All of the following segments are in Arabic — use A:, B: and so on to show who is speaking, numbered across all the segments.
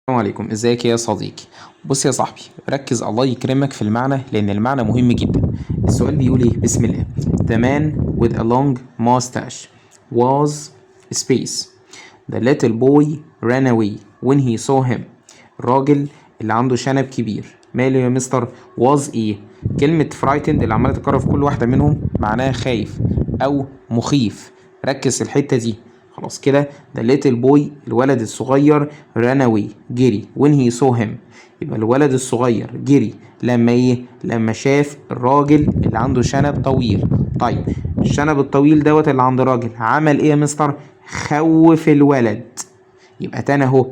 A: السلام عليكم، ازيك يا صديقي؟ بص يا صاحبي، ركز الله يكرمك في المعنى لان المعنى مهم جدا. السؤال بيقول ايه؟ بسم الله. The man with a long mustache was space. The little boy ran away when he saw him. الراجل اللي عنده شنب كبير ماله يا مستر؟ was ايه؟ كلمة frightened اللي عمالة تتكرر في كل واحدة منهم معناها خايف او مخيف. ركز في الحتة دي. خلاص كده. ده little boy الولد الصغير ran away جري when he saw him. يبقى الولد الصغير جري لما ايه؟ لما شاف الراجل اللي عنده شنب طويل. طيب الشنب الطويل دوت اللي عند الراجل عمل ايه يا مستر؟ خوف الولد. يبقى تاني اهو،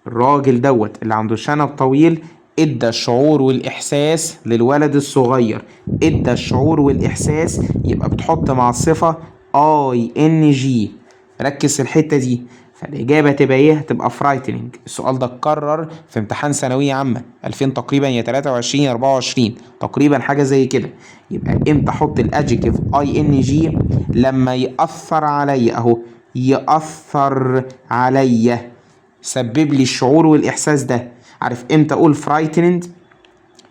A: الراجل دوت اللي عنده شنب طويل ادى الشعور والاحساس للولد الصغير. ادى الشعور والاحساس، يبقى بتحط مع الصفة اي ان جي. ركز في الحتة دي. فالإجابة تبقى إيه؟ هتبقى فرايتنينج. السؤال ده اتكرر في امتحان ثانوية عامة 2000 تقريبا، يا 23 يا 24 تقريبا، حاجة زي كده. يبقى إمتى أحط الأدجكتيف أي إن جي؟ لما يأثر عليا أهو، يأثر عليا، سبب لي الشعور والإحساس ده. عارف إمتى أقول فرايتنينج؟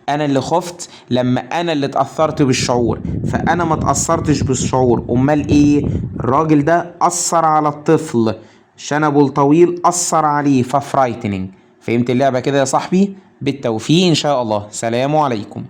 A: انا اللي خفت لما انا اللي اتأثرت بالشعور، فانا ما اتأثرتش بالشعور. امال ايه؟ الراجل ده اثر على الطفل، شنبه الطويل اثر عليه ففرايتنينج. فهمت اللعبة كده يا صاحبي؟ بالتوفيق ان شاء الله. سلام عليكم.